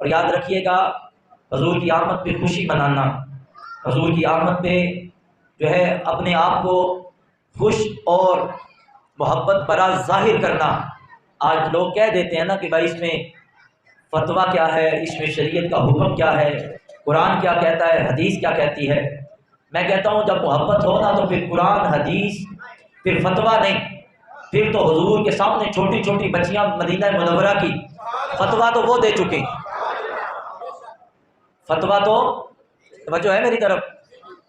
اور یاد رکھیے گا حضور کی آمد پہ خوشی منانا، حضور کی آمد پہ جو ہے اپنے آپ کو خوش اور محبت برا ظاہر کرنا۔ آج لوگ کہہ دیتے ہیں نا کہ بھائی اس میں فتویٰ کیا ہے، اس میں شریعت کا حکم کیا ہے، قرآن کیا کہتا ہے، حدیث کیا کہتی ہے۔ میں کہتا ہوں جب محبت ہو نا تو پھر قرآن حدیث، پھر فتویٰ نہیں، پھر تو حضور کے سامنے چھوٹی چھوٹی بچیاں مدینہ منورہ کی فتویٰ تو وہ دے چکے، فتویٰ تو توجہ ہے میری طرف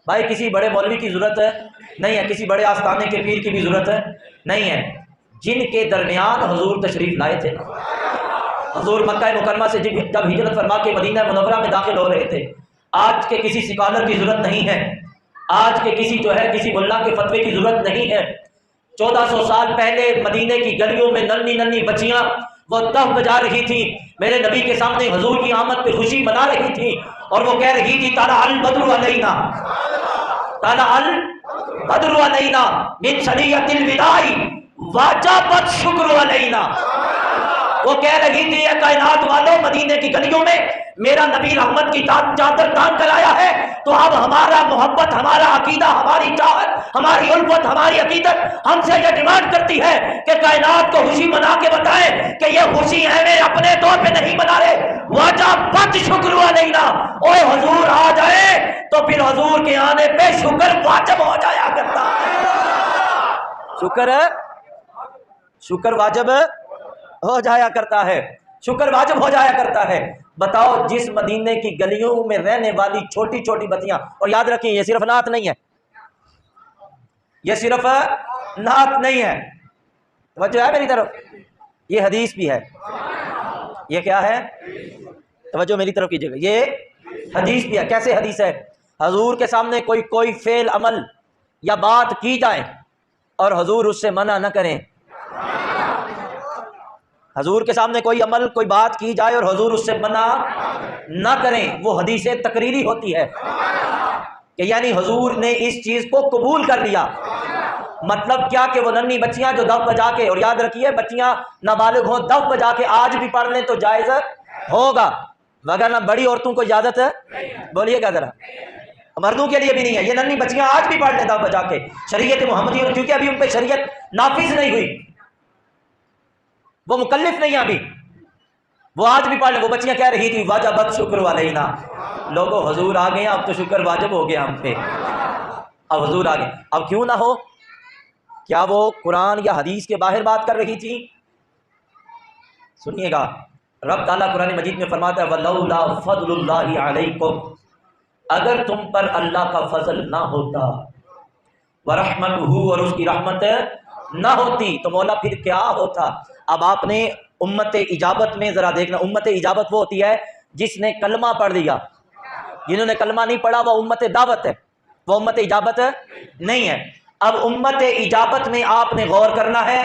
بھائی، کسی بڑے مولوی کی ضرورت ہے نہیں ہے، کسی بڑے آستانے کے پیر کی بھی ضرورت ہے نہیں ہے، جن کے درمیان حضور تشریف لائے تھے، حضور مکہ مکرمہ سے جب ہجرت فرما کے مدینہ منورہ میں داخل ہو رہے تھے، آج کے کسی سکالر کی ضرورت نہیں ہے، آج کے کسی جو ہے کسی ملا کے فتوے کی ضرورت نہیں ہے۔ 1400 سال پہلے مدینے کی گلیوں میں ننھی ننھی بچیاں وہ تف بجا رہی تھی، میرے نبی کے سامنے حضور کی آمد پہ خوشی منا رہی تھی، اور وہ کہہ رہی تھی طلع البدر علینا، طلع البدر علینا من ثنیۃ الوداع وجب الشکر علینا۔ وہ کہہ رہی تھی اے کائنات والوں، مدینے کی گلیوں میں میرا نبی رحمت کی چادر تان کر آیا ہے، تو اب ہمارا محبت، ہمارا عقیدہ، ہماری چاہت، ہماری الفت، ہماری عقیدت ہم سے یہ ڈیمانڈ کرتی ہے کہ کائنات کو خوشی منا کے بتائیں کہ یہ خوشی ہے میں اپنے طور پہ نہیں منا رہے، واجب شکر علینا۔ اوے حضور آ جائے تو پھر حضور کے آنے پہ شکر واجب ہو جایا کرتا ہے، شکر واجب ہو جایا کرتا ہے، شکر واجب ہو جایا کرتا ہے۔ بتاؤ جس مدینے کی گلیوں میں رہنے والی چھوٹی چھوٹی بچیاں، اور یاد رکھیں یہ صرف نعت نہیں ہے، یہ صرف نعت نہیں ہے، توجہ ہے میری طرف، یہ حدیث بھی ہے۔ یہ کیا ہے؟ توجہ میری طرف کیجیے گا، یہ حدیث بھی ہے۔ کیسے حدیث ہے؟ حضور کے سامنے کوئی فعل، عمل یا بات کی جائے اور حضور اس سے منع نہ کریں، حضور کے سامنے کوئی عمل، کوئی بات کی جائے اور حضور اس سے منع نہ کریں، وہ حدیث تقریری ہوتی ہے کہ یعنی حضور نے اس چیز کو قبول کر لیا۔ مطلب کیا کہ وہ ننھی بچیاں جو دف بجا کے، اور یاد رکھیے بچیاں نابالغ ہوں دف بجا کے آج بھی پڑھ لیں تو جائز ہوگا، وگرنہ بڑی عورتوں کو اجازت ہے، بولیے گا ذرا، مردوں کے لیے بھی نہیں ہے، یہ ننھی بچیاں آج بھی پڑھ لیں دف بجا کے، شریعت محمدی، کیونکہ ابھی ان پہ شریعت نافذ نہیں ہوئی، وہ مکلف نہیں ابھی، وہ آج بھی پڑھ لیں۔ وہ بچیاں کہہ رہی تھی واجبت شکر علینا، لوگوں حضور آ گئے، اب تو شکر واجب ہو گیا ہم پہ، اب حضور آ گئے۔ اب کیوں نہ ہو، کیا وہ قرآن یا حدیث کے باہر بات کر رہی تھی؟ سنیے گا، رب تعالیٰ قرآن مجید میں فرماتا ہے وَلَوْلَا فَضْلُ اللَّهِ عَلَيْكُمْ، اگر تم پر اللہ کا فضل نہ ہوتا، وَرَحْمَتُهُ، اور اس کی رحمت نہ ہوتی، تو مولا پھر کیا ہوتا؟ اب آپ نے امت اجابت میں ذرا دیکھنا، امت اجابت وہ ہوتی ہے جس نے کلمہ پڑھ لیا، جنہوں نے کلمہ نہیں پڑھا وہ امت دعوت ہے، وہ امت اجابت نہیں ہے۔ اب امت اجابت میں آپ نے غور کرنا ہے،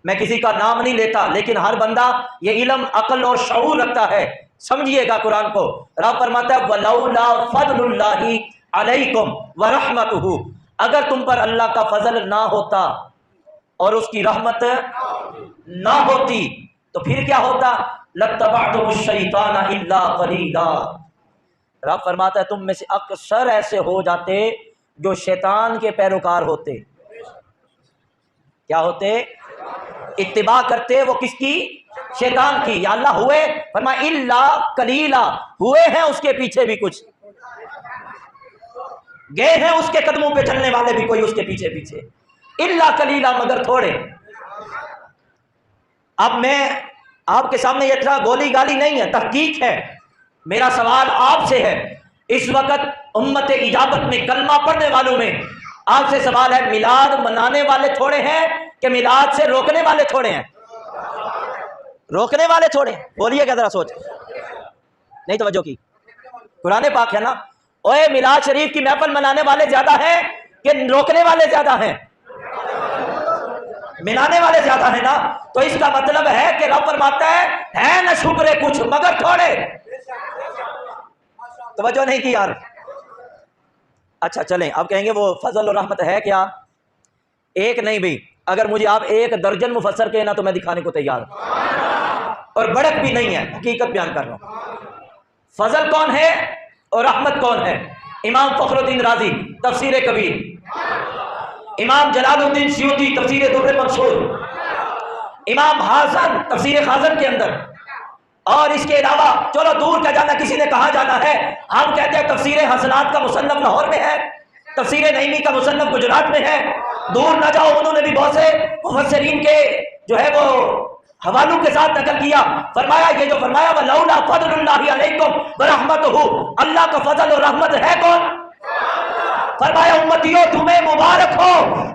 میں کسی کا نام نہیں لیتا، لیکن ہر بندہ یہ علم، عقل اور شعور رکھتا ہے، سمجھیے گا قرآن کو۔ رب فرماتا ہے وَلَوْلَا فَضْلُ اللَّهِ عَلَيْكُمْ وَرَحْمَتُهُ، اگر تم پر اللہ کا فضل نہ ہوتا اور اس کی رحمت نہ ہوتی تو پھر کیا ہوتا؟ لَاتَّبَعْتُمُ الشَّيْطَانَ إِلَّا قَلِيلًا، رب فرماتا ہے تم میں سے اکثر ایسے ہو جاتے جو شیطان کے پیروکار ہوتے۔ کیا ہوتے؟ اتباع کرتے وہ کس کی؟ شیطان کی۔ یا اللہ ہوئے، فرمایا الا قلیلا، ہوئے ہیں اس کے پیچھے بھی کچھ، گئے ہیں اس کے قدموں پہ چلنے والے بھی کوئی اس کے پیچھے پیچھے، الا قلیلا، مگر تھوڑے۔ اب میں آپ کے سامنے یہ تھا گولی گالی نہیں ہے، تحقیق ہے، میرا سوال آپ سے ہے، اس وقت امت اجابت میں کلمہ پڑھنے والوں میں آپ سے سوال ہے، میلاد منانے والے تھوڑے ہیں کہ میلاد سے روکنے والے تھوڑے ہیں؟ روکنے والے تھوڑے ہیں، بولیے گا ذرا، سوچ نہیں توجہ کی، قرآن پاک ہے نا، اوے میلاد شریف کی محفل منانے والے زیادہ ہیں کہ روکنے والے زیادہ ہیں؟ ملانے والے زیادہ ہیں نا، تو اس کا مطلب ہے کہ رب فرماتا ہے نہ شکر کچھ مگر تھوڑے۔ توجہ نہیں کی یار؟ اچھا چلیں، اب کہیں گے وہ فضل و رحمت ہے کیا؟ ایک نہیں بھی، اگر مجھے آپ 1 درجن مفسر کہنا تو میں دکھانے کو تیار ہوں، اور بڑک بھی نہیں ہے، حقیقت بیان کر رہا ہوں۔ فضل کون ہے اور رحمت کون ہے؟ امام فخر الدین رازی تفسیر کبیر، امام جلال الدین سیوطی تفسیر در منصور، امام حسن تفسیر خازن کے اندر، اور اس کے علاوہ چلو دور کا جانا، کسی نے کہاں جانا ہے، ہم کہتے ہیں تفسیر حسنات کا مصنف لاہور میں ہے، تفسیر نعیمی کا مصنف گجرات میں ہے، دور نہ جاؤ، انہوں نے بھی بہت سے مفسرین کے جو ہے وہ حوالوں کے ساتھ نقل کیا، فرمایا یہ جو فرمایا وَلَوْلَا فَضْلُ اللَّهِ عَلَيْكُمْ وَرَحْمَتُهُ، اللہ کا فضل اور رحمت ہے کون؟ فرمایا امتیوں تمہیں مبارک ہو،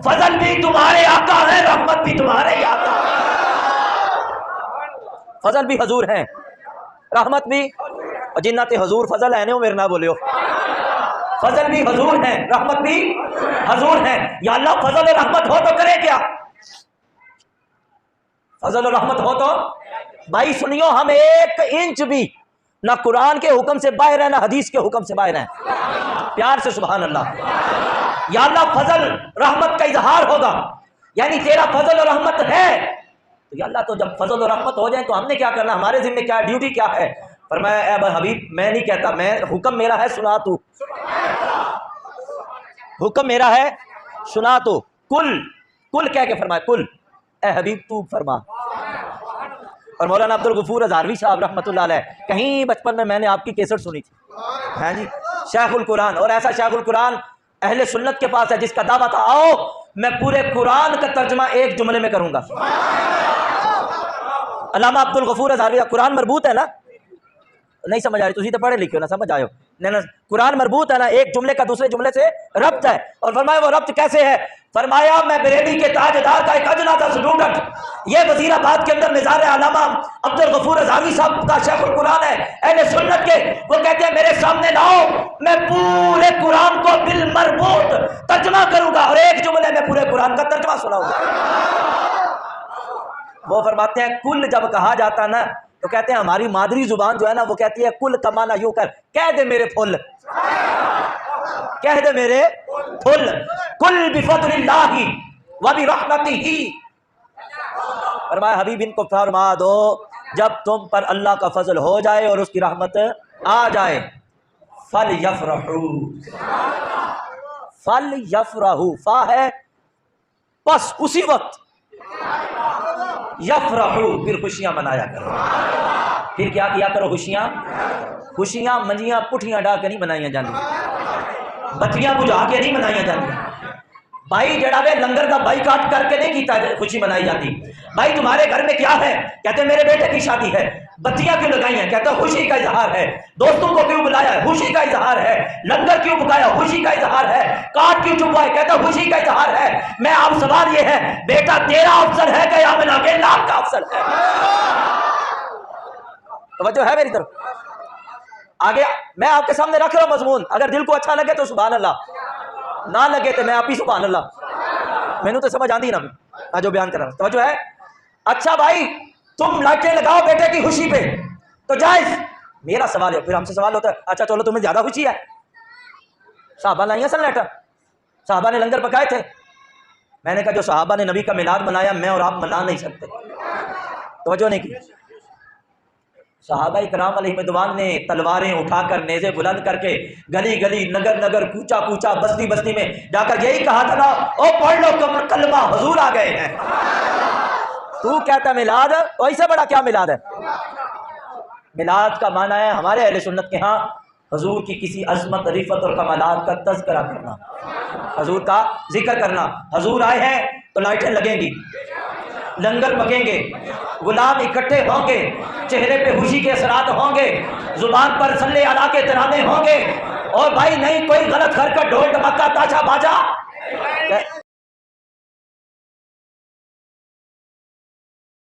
فضل بھی تمہارے آقا ہے، رحمت بھی تمہارے ہی آقا ہے۔ فضل بھی حضور ہیں، رحمت بھی، اور جنات حضور فضل ہے میرے نہ بولیو، فضل بھی حضور ہیں، رحمت بھی حضور ہیں۔ یا اللہ فضل اور رحمت ہو تو کرے کیا؟ فضل اور رحمت ہو تو بھائی سنیو، ہم ایک انچ بھی نہ قرآن کے حکم سے باہر ہیں نہ حدیث کے حکم سے باہر ہیں، پیار سے سبحان اللہ۔ یا اللہ فضل رحمت کا اظہار ہوگا، یعنی تیرا فضل اور رحمت ہے تو یا اللہ تو جب فضل اور رحمت ہو جائیں تو ہم نے کیا کرنا، ہمارے ذمہ کیا ہے، ڈیوٹی کیا ہے؟ فرمایا اے حبیب میں نہیں کہتا، میں حکم میرا ہے سنا تو، حکم میرا ہے سنا تو، کل کہہ کے فرمایا کل، اے حبیب تو فرما۔ اور مولانا عبد الغفور ہزاروی صاحب رحمۃ اللہ علیہ، کہیں بچپن میں نے آپ کی کیسٹ سنی تھی، ہاں جی، شیخ القرآن، اور ایسا شیخ القرآن اہل سنت کے پاس ہے جس کا دعویٰ تھا آؤ میں پورے قرآن کا ترجمہ ایک جملے میں کروں گا۔ علامہ عبد الغفور ہزاروی، قرآن مربوط ہے نا، نہیں سمجھ آ رہی، تسی تو پڑھے لکھے ہو نا، سمجھ آئے ہو نہیں، قرآن مربوط ہے نا، ایک جملے کا دوسرے جملے سے ربط ہے، اور فرمایا وہ ربط کیسے ہے؟ فرمایا میں بریلی کے تاجدار کا ایک اجنا تھا اسٹوڈنٹ، یہ وزیر آباد کے اندر مزار علامہ عبد الغفور ہزاروی صاحب کا شیخ القرآن ہے اہل سنت کے، وہ کہتے ہیں میرے سامنے لاؤ میں پورے قرآن کو بالمربوط ترجمہ کروں گا اور ایک جملے میں پورے قرآن کا ترجمہ سناؤں گا۔ وہ فرماتے ہیں کل جب کہا جاتا نا تو کہتے ہیں ہماری مادری زبان جو ہے نا وہ کہتی ہے کل کا معنی یوں کر، کہہ دے میرے پھول، کہہ دے میرے پھول، کل بفضل اللہ وبرحمتہ۔ فرمایا حبیب ان کو فرما دو جب تم پر اللہ کا فضل ہو جائے اور اس کی رحمت آ جائے، فَلْيَفْرَحُوا، فَلْيَفْرَحُوا، فا ہے بس اسی وقت، یفرحوا پھر خوشیاں منایا کرو، پھر کیا کیا کرو؟ خوشیاں منجیاں پٹھیاں ڈا کے نہیں منائیاں جاندی، بتیاں بجھا کے نہیں منائیاں جاندی، بھائی جڑا وے لنگر کا بائی کاٹ کر کے نہیں کیتا خوشی منائی جاتی۔ بھائی تمہارے گھر میں کیا ہے؟ کہتے میرے بیٹے کی شادی ہے، بتیاں کیوں لگائی ہیں؟ کہتا خوشی کا اظہار ہے۔ دوستوں کو کیوں بلایا ہے؟ خوشی کا اظہار ہے۔ لنگر کیوں پکایا؟ خوشی کا اظہار ہے۔ کاٹ کیوں چپوائے؟ کہتا خوشی کا اظہار ہے۔ میں اب سوال یہ ہے بیٹا تیرا افضل ہے کہ آمنہ کے لاکھ کا افضل ہے؟ توجہ ہے میری طرف؟ آگے میں آپ کے سامنے رکھ رہا ہوں مضمون، اگر دل کو اچھا لگے تو سبحان اللہ، نہ لگے تو میں آپ ہی سبحان اللہ، میں نے تو سمجھ آندی نا جو بیان کر رہا ہوں۔ توجہ ہے؟ اچھا بھائی تم لائٹیں لگاؤ بیٹے کی خوشی پہ تو جائز، میرا سوال ہے، پھر ہم سے سوال ہوتا ہے اچھا چلو تمہیں زیادہ خوشی ہے، صحابہ لائیں سن لائٹر، صحابہ نے لنگر پکائے تھے، میں نے کہا جو صحابہ نے نبی کا میلاد منایا میں اور آپ منا نہیں سکتے، توجہ نہیں کی۔ صحابہ کرام علیہ رضوان نے تلواریں اٹھا کر، نیزے بلند کر کے گلی گلی نگر نگر کوچا کوچا بستی بستی میں جا کر یہی کہا تھا نا او پڑھ لو کلمہ حضور آ گئے ہیں۔ تو کہتا میلاد، وہی سے بڑا کیا میلاد ہے؟ میلاد کا معنی ہے ہمارے اہل سنت کے ہاں حضور کی کسی عظمت رفعت اور کمالات کا تذکرہ کرنا، حضور کا ذکر کرنا۔ حضور آئے ہیں تو لائٹیں لگیں گی، لنگر پکیں گے، غلام اکٹھے ہوں گے، چہرے پہ خوشی کے اثرات ہوں گے، زبان پر صلی اللہ کے ترانے ہوں گے، اور بھائی نہیں کوئی غلط حرکت، ڈھول ڈمکا تاشا باجا